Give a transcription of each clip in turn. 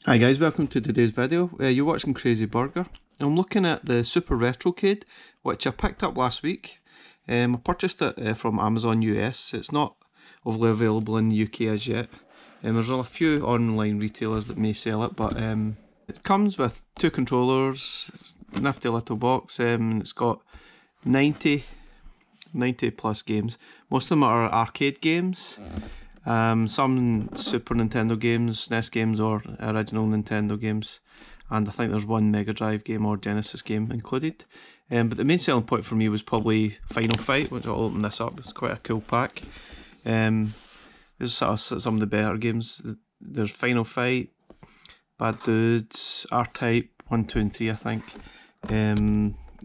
Hi guys, welcome to today's video. You're watching Crazy Burger. I'm looking at the Super Retro-Cade, which I picked up last week. I purchased it from Amazon US. It's not overly available in the UK as yet. There's a few online retailers that may sell it, but it comes with two controllers, nifty little box, and it's got 90 plus games. Most of them are arcade games. Some Super Nintendo games, SNES games, or original Nintendo games, and I think there's one Mega Drive game or Genesis game included. But the main selling point for me was probably Final Fight, which I'll open this up. It's quite a cool pack. There's sort of some of the better games. There's Final Fight, Bad Dudes, R-Type 1, 2, and 3, I think.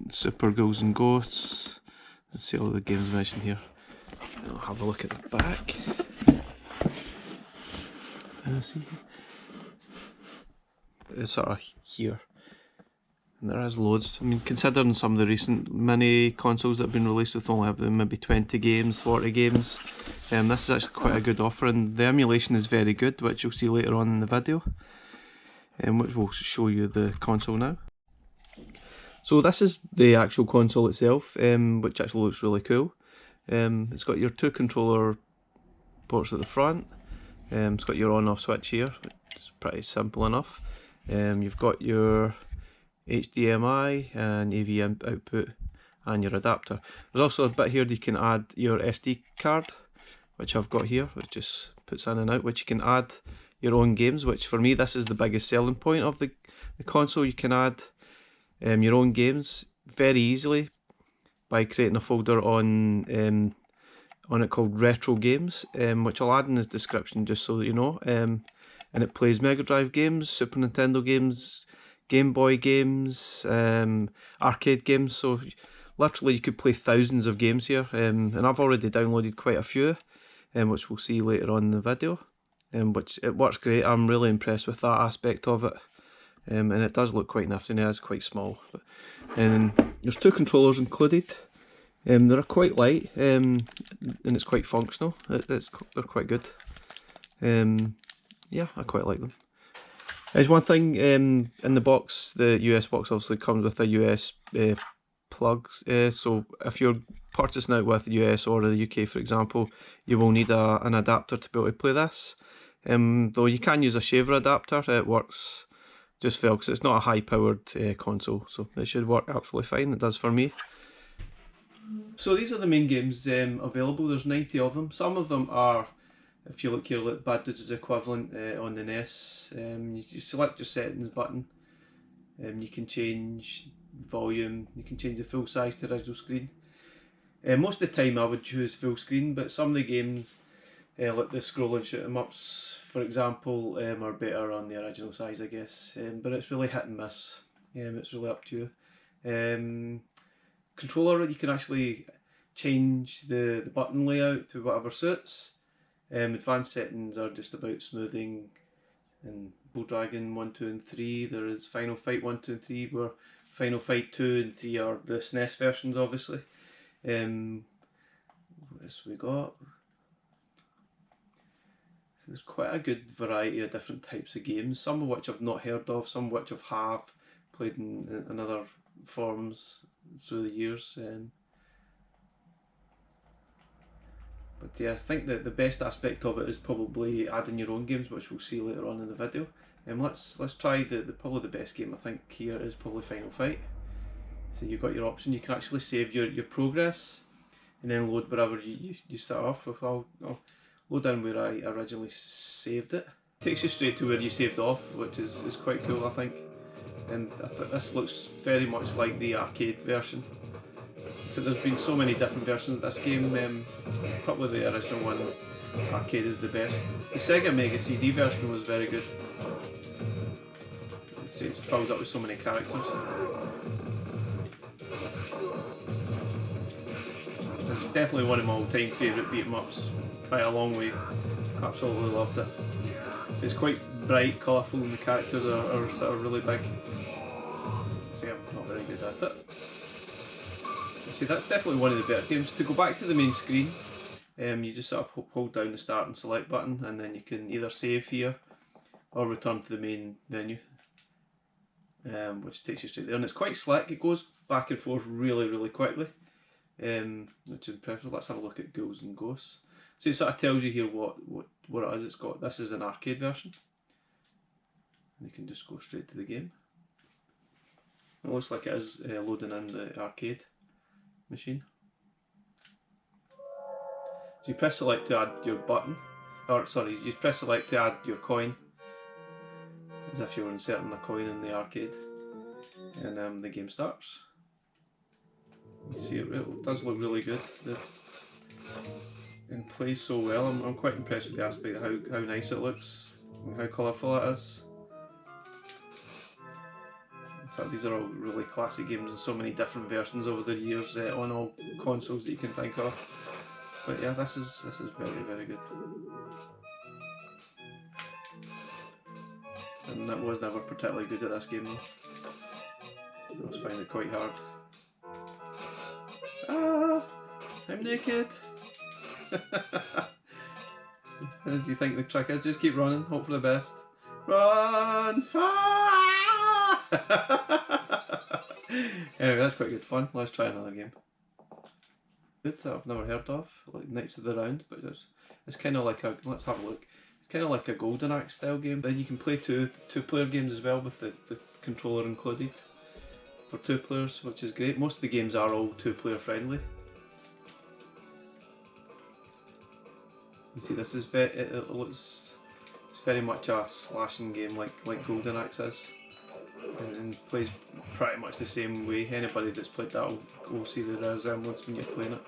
Super Ghouls and Ghosts. Let's see all the games mentioned here. I'll have a look at the back. See, it's sort of here, and there is loads. I mean, considering some of the recent mini consoles that have been released with only maybe 20 games, 40 games, this is actually quite a good offering. The emulation is very good, which you'll see later on in the video, which will show you the console now. So this is the actual console itself, which actually looks really cool. It's got your two controller ports at the front. It's got your on-off switch here, which is pretty simple enough. You've got your HDMI and AV output and your adapter. There's also a bit here that you can add your SD card, which I've got here, which just puts in and out, which you can add your own games, which for me this is the biggest selling point of the console. You can add your own games very easily by creating a folder on it called Retro Games, which I'll add in the description just so that you know. And it plays Mega Drive games, Super Nintendo games, Gameboy games, arcade games. So literally you could play thousands of games here. And I've already downloaded quite a few, which we'll see later on in the video. Which it works great. I'm really impressed with that aspect of it. And it does look quite nifty, and it is quite small. And there's two controllers included. They're quite light, and it's quite functional. They're quite good. Yeah, I quite like them. There's one thing in the box. The US box obviously comes with a US plug. So if you're purchasing it with the US or the UK, for example, you will need an adapter to be able to play this. Though you can use a shaver adapter, it works just well because it's not a high-powered console, so it should work absolutely fine. It does for me. So these are the main games available. There's 90 of them. Some of them are, if you look here, like Bad Dudes is equivalent on the NES. You select your settings button. You can change volume. You can change the full size to original screen. Most of the time I would choose full screen, but some of the games, like the scroll and shoot 'em ups, for example, are better on the original size, I guess. But it's really hit and miss. It's really up to you. Controller, you can actually change the button layout to whatever suits. Advanced settings are just about smoothing and Bull Dragon 1, 2 and 3. There is Final Fight 1, 2 and 3, where Final Fight 2 and 3 are the SNES versions obviously. What else we got? So there's quite a good variety of different types of games, some of which I've not heard of, some of which I have played in other forms through the years. But yeah, I think that the best aspect of it is probably adding your own games, which we'll see later on in the video. Let's try probably the best game I think here is probably Final Fight. So you've got your option, you can actually save your progress and then load wherever you start off with. I'll load down where I originally saved it. It takes you straight to where you saved off, which is quite cool I think. And this looks very much like the arcade version. So there's been so many different versions of this game. Probably the original one, arcade, is the best. The Sega Mega CD version was very good. It's filled up with so many characters. It's definitely one of my all-time favourite beat 'em ups by a long way. Absolutely loved it. It's quite bright, colourful, and the characters are sort of really big. See, I'm not very good at it. See, that's definitely one of the better games. To go back to the main screen, you just sort of hold down the start and select button, and then you can either save here or return to the main menu, which takes you straight there. And it's quite slick, it goes back and forth really quickly, which is impressive. Let's have a look at Ghouls and Ghosts. So it sort of tells you here what it is. It's got, this is an arcade version. You can just go straight to the game. It looks like it is loading in the arcade machine. So you press select to add your button, or sorry, you press select to add your coin, as if you were inserting a coin in the arcade, and the game starts. You see it does look really good and plays so well. I'm quite impressed with the aspect of how nice it looks and how colourful it is. So these are all really classic games and so many different versions over the years on all consoles that you can think of. But yeah, this is very good. And I was never particularly good at this game though. I always find it quite hard. Ah, I'm naked. Do you think the trick is just keep running, hope for the best? Run! Ah! Anyway, that's quite good fun. Let's try another game. Good that I've never heard of, like Knights of the Round, but it's kind of like a, let's have a look. It's kind of like a Golden Axe style game. Then you can play two-player games as well with the controller included for 2 players, which is great. Most of the games are all 2-player friendly. You see, this is it's very much a slashing game like Golden Axe is, and plays pretty much the same way. Anybody that's played that will see the resemblance when you're playing it.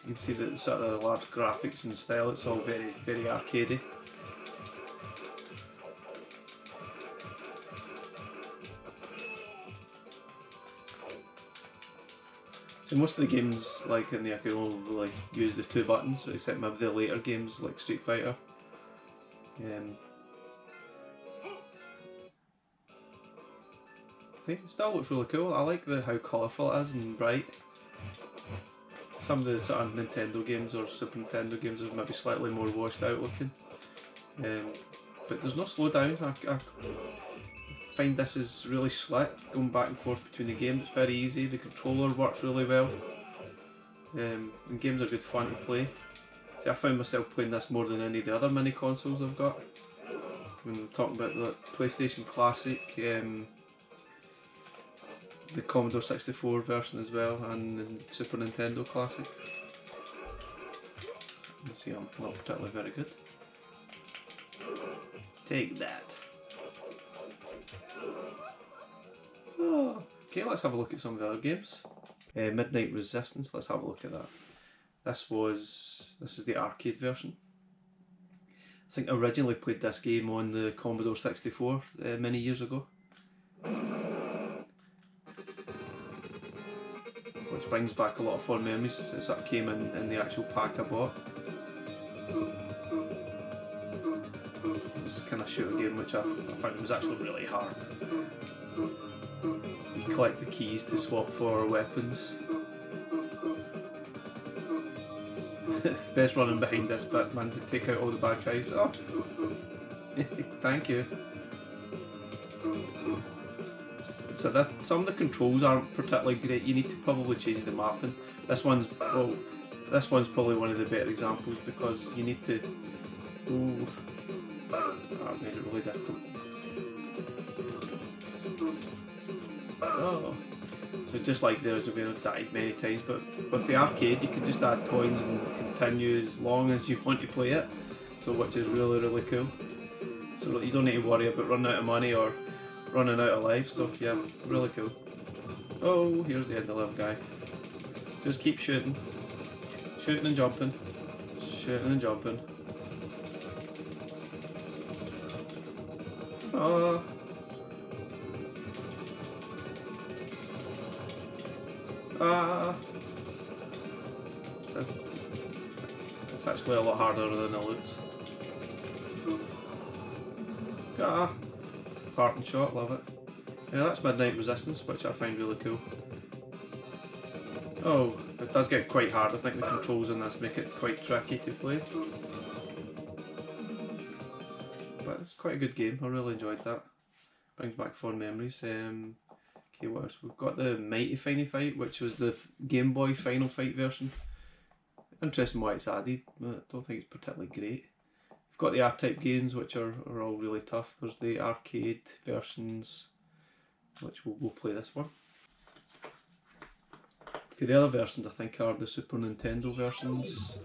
You can see that sort of the large graphics and style, it's all very arcadey. So most of the games like in the arcade will like use the 2 buttons, except maybe the later games like Street Fighter. I think it still looks really cool. I like how colourful it is and bright. Some of the sort of Nintendo games or Super Nintendo games are maybe slightly more washed out looking. But there's no slowdown. I find this is really slick, going back and forth between the games. It's very easy, the controller works really well. And games are good fun to play. See, I found myself playing this more than any of the other mini consoles I've got. When I'm talking about the PlayStation Classic, the Commodore 64 version as well, and the Super Nintendo Classic. You see, I'm not particularly very good. Take that. Oh, okay, let's have a look at some of the other games. Midnight Resistance, let's have a look at that. This is the arcade version. I think I originally played this game on the Commodore 64 many years ago. Which brings back a lot of fond memories. It sort of came in the actual pack I bought. It's kind of shooter game which I found was actually really hard. You collect the keys to swap for weapons. It's best running behind this bit, man, to take out all the bad guys. Oh, thank you. So some of the controls aren't particularly great. You need to probably change the mapping. This one's probably one of the better examples because you need to. Oh, I've made it really difficult. Oh, so just like there's died many times, but with the arcade you can just add coins and continue as long as you want to play it. So which is really cool. So you don't need to worry about running out of money or running out of life, so yeah, really cool. Oh, here's the end of level guy. Just keep shooting. Shooting and jumping. Shooting and jumping. Oh. Ah. It's actually a lot harder than it looks. Ah. Parting shot, love it. Yeah, that's Midnight Resistance, which I find really cool. Oh, it does get quite hard. I think the controls in this make it quite tricky to play. but it's quite a good game. I really enjoyed that. Brings back fond memories. Okay, what else? We've got the Mighty Final Fight, which was the Game Boy Final Fight version. Interesting why it's added, but I don't think it's particularly great. We've got the R-Type games, which are all really tough. There's the arcade versions, which we'll play this one. Okay, the other versions I think are the Super Nintendo versions.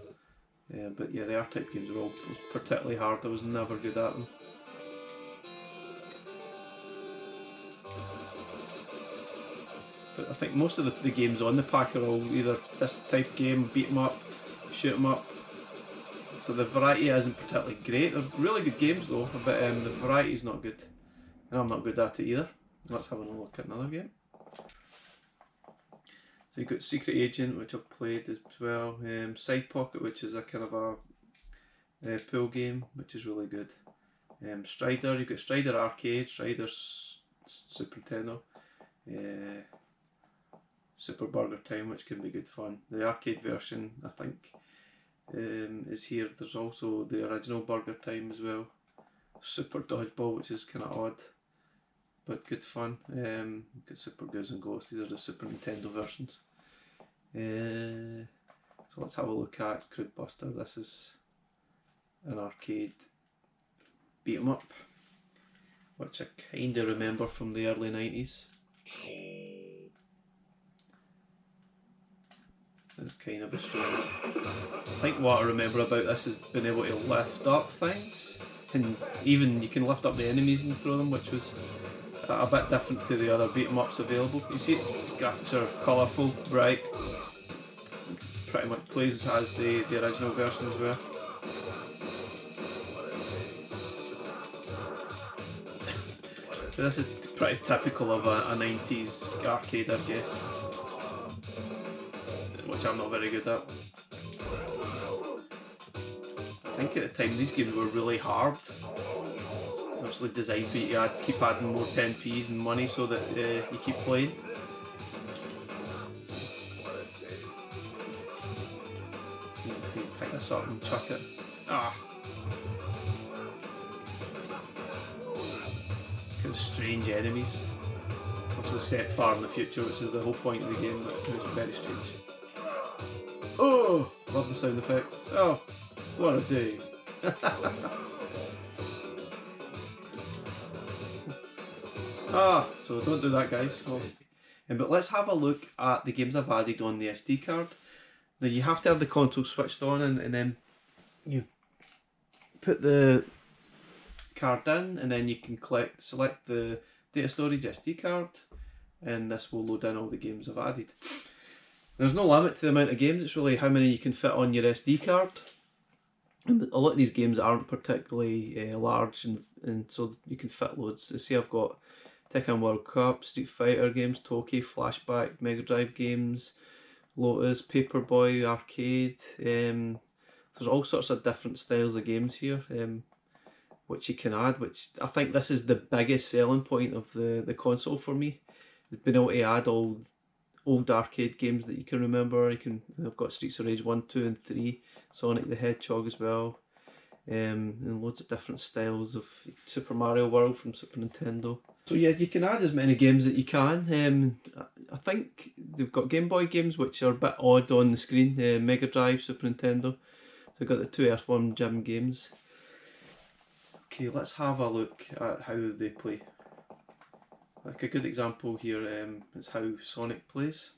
But yeah, the R-Type games are all particularly hard. I was never good at them. But I think most of the games on the pack are all either this type of game, beat 'em up, shoot 'em up. So the variety isn't particularly great. They're really good games though, but the variety is not good. And I'm not good at it either. Let's have a look at another game. So you've got Secret Agent, which I've played as well. Side Pocket, which is a kind of a pool game, which is really good. Strider, you've got Strider Arcade, Strider Super Nintendo. Super Burger Time, which can be good fun. The arcade version, I think, is here. There's also the original Burger Time as well. Super Dodgeball, which is kind of odd, but good fun. Got Super Goose and Ghosts. These are the Super Nintendo versions. So let's have a look at Crude Buster. This is an arcade beat 'em up, which I kind of remember from the early 90s. It's kind of a strange. I think what I remember about this is being able to lift up things, and even you can lift up the enemies and throw them, which was a bit different to the other beat 'em ups available. You see, graphics are colourful, bright, pretty much plays as the original version as well. But this is pretty typical of a 90s arcade, I guess, which I'm not very good at. I think at the time these games were really hard. It's obviously designed for you to keep adding more 10p's and money so that you keep playing. You just need to pick this up and chuck it. Ah! Kind of strange enemies. It's obviously set far in the future, which is the whole point of the game, but it's very strange. Oh! Love the sound effects. Oh! What a day! So don't do that, guys. Oh. But let's have a look at the games I've added on the SD card. Now you have to have the console switched on, and then you put the card in, and then you can select the data storage SD card, and this will load in all the games I've added. There's no limit to the amount of games, it's really how many you can fit on your SD card. And a lot of these games aren't particularly large, and so you can fit loads. So see, I've got Tekken World Cup, Street Fighter games, Toki, Flashback, Mega Drive games, Lotus, Paperboy, Arcade. There's all sorts of different styles of games here, which you can add, which I think this is the biggest selling point of the console for me. It's been able to add all old arcade games that you can remember. I've got Streets of Rage 1, 2 and 3, Sonic the Hedgehog as well, and loads of different styles of Super Mario World from Super Nintendo. So yeah, you can add as many games that you can. I think they've got Game Boy games which are a bit odd on the screen, Mega Drive, Super Nintendo. So I've got the two Earthworm Jim games. Okay, let's have a look at how they play. Like a good example here is how Sonic plays.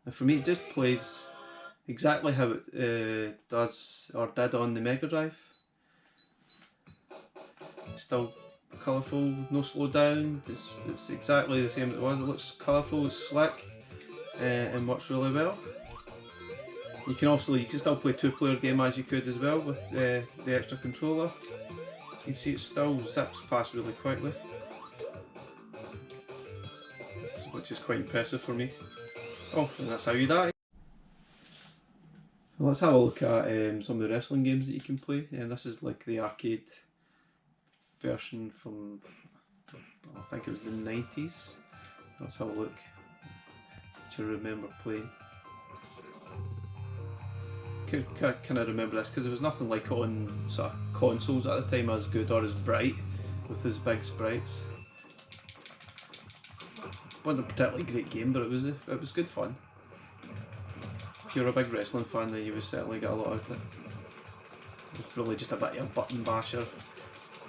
Now for me it just plays exactly how it does or did on the Mega Drive. Still colourful, no slowdown, it's exactly the same as it was. It looks colourful, it's slick, and works really well. You can still play two-player game as you could as well with the extra controller. You can see it still zips past really quickly, which is quite impressive for me. Oh, and that's how you die. Let's have a look at some of the wrestling games that you can play. This is like the arcade version from, I think it was the 90s. Let's have a look, which I remember playing. kind of remember this because there was nothing like it on sort of consoles at the time as good or as bright with those big sprites. It wasn't a particularly great game, but it was good fun. If you're a big wrestling fan, then you would certainly get a lot out of it. It's really just a bit of a button basher.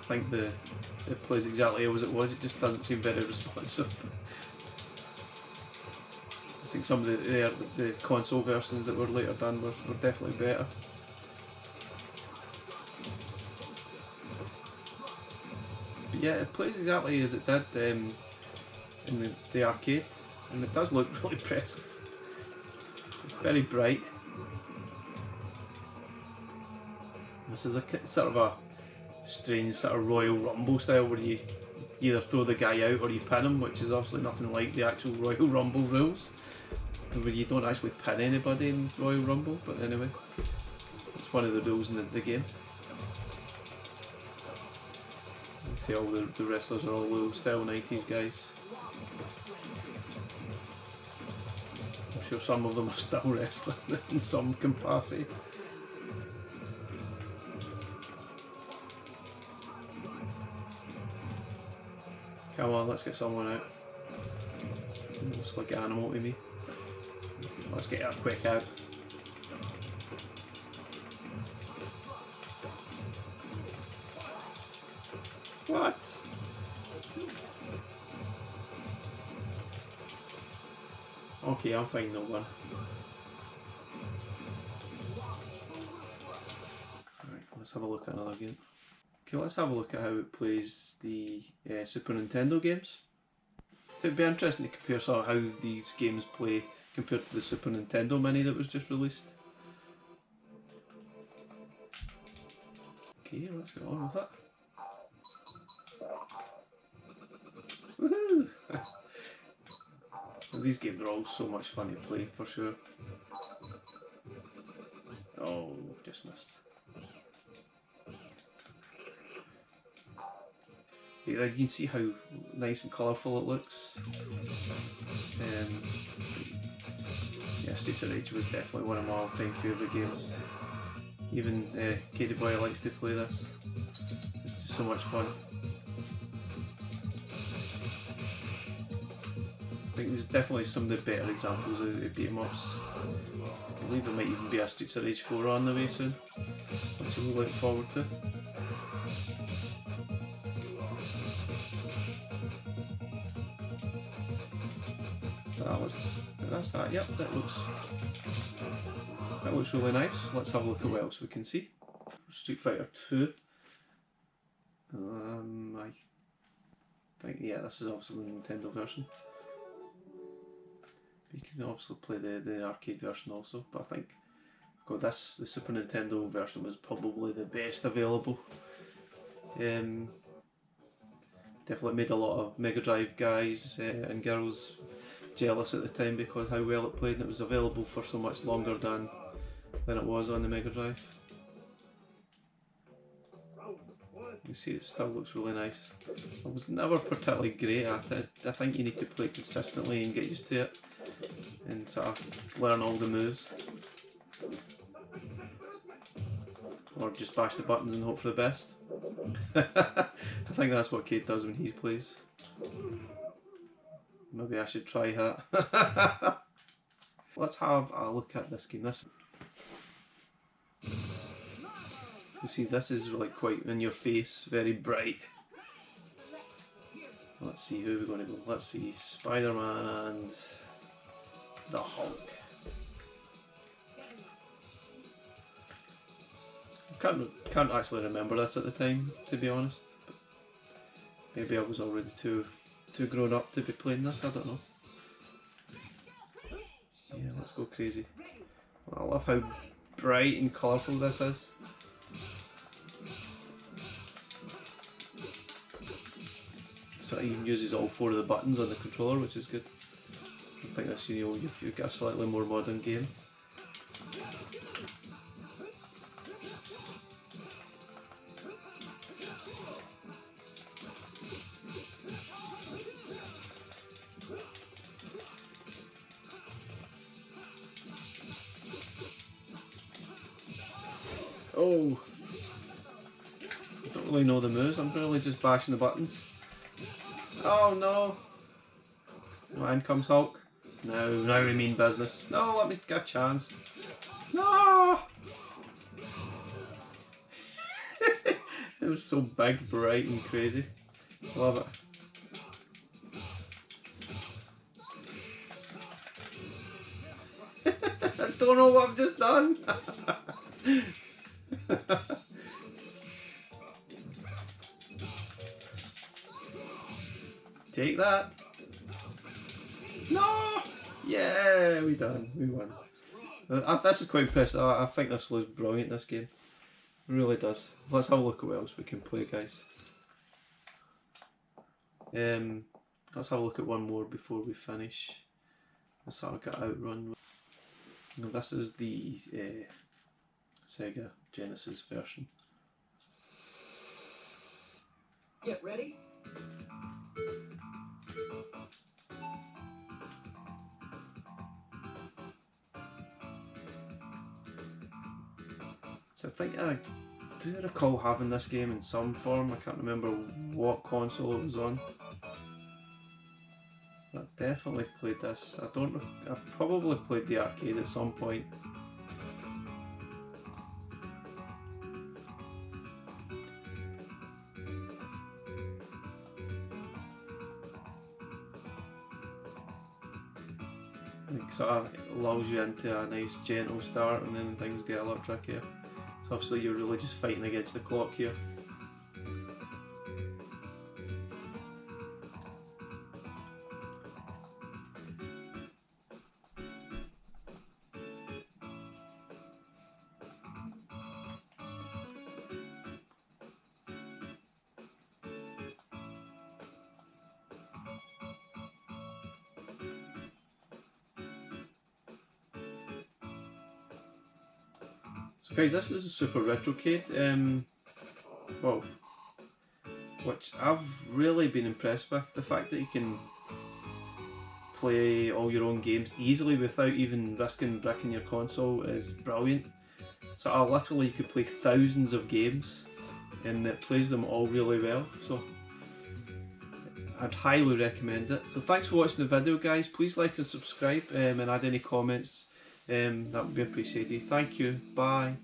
I think it plays exactly as it was. It just doesn't seem very responsive. I think some of the console versions that were later done were definitely better. But yeah, it plays exactly as it did in the arcade, and it does look really impressive. It's very bright. This is a sort of a strange sort of Royal Rumble style where you either throw the guy out or you pin him, which is obviously nothing like the actual Royal Rumble rules, where you don't actually pin anybody in Royal Rumble, but anyway, it's one of the rules in the game. You see all the wrestlers are all old style 90s guys. I'm sure some of them are still wrestling in some capacity. Come on, let's get someone out. Looks like an animal to me. Let's get her quick out. What? Okay, I'm fine, no one. Right, let's have a look at another game. Okay, let's have a look at how it plays the Super Nintendo games. So it'd be interesting to compare sort of how these games play compared to the Super Nintendo Mini that was just released. Okay, let's get on with it. Woohoo! Well, these games are all so much fun to play, for sure. Oh, just missed. Yeah, you can see how nice and colourful it looks. Yeah, Super Retro was definitely one of my all-time favourite games. Even Gameboy likes to play this. It's just so much fun. I think there's definitely some of the better examples of beat-em-ups. I believe there might even be a Streets of Rage 4 on the way soon, which we'll look forward to. That's that. Yep, that looks really nice. Let's have a look at what else we can see. Street Fighter 2. I think, yeah, this is obviously the Nintendo version. You can obviously play the arcade version also, but I think the Super Nintendo version was probably the best available. Definitely made a lot of Mega Drive guys and girls jealous at the time because how well it played, and it was available for so much longer than it was on the Mega Drive. You see it still looks really nice. I was never particularly great at it. I think you need to play consistently and get used to it and sort of learn all the moves. Or just bash the buttons and hope for the best. I think that's what Cade does when he plays. Maybe I should try that. Let's have a look at this game. You see, this is like quite in your face, very bright. Let's see who we're going to go. Let's see, Spider-Man and the Hulk. Can't actually remember this at the time, to be honest. But maybe I was already too grown up to be playing this. I don't know. Yeah, let's go crazy. I love how bright and colourful this is. So it even uses all 4 of the buttons on the controller, which is good. I think this, you've got a slightly more modern game. Oh! I don't really know the moves, I'm really just bashing the buttons. Oh no! Oh, in comes Hulk. Now we mean business. No, let me get a chance. No! It was so big, bright and crazy. Love it. I don't know what I've just done. Take that. No! Yeah, we done. We won. This is quite impressive. I think this looks brilliant, this game. It really does. Let's have a look at what else we can play, guys. Let's have a look at one more before we finish. Let's have a look at Outrun. Now, this is the Sega Genesis version. Get ready. So I think I do recall having this game in some form. I can't remember what console it was on. But I definitely played this. I probably played the arcade at some point. It sort of lulls you into a nice gentle start and then things get a lot trickier. So obviously you're really just fighting against the clock here. So guys, this is a Super Retro-Cade, well, which I've really been impressed with. The fact that you can play all your own games easily without even risking bricking your console is brilliant. So literally you could play thousands of games and it plays them all really well. So I'd highly recommend it. So thanks for watching the video, guys. Please like and subscribe and add any comments. That would be appreciated. Thank you. Bye.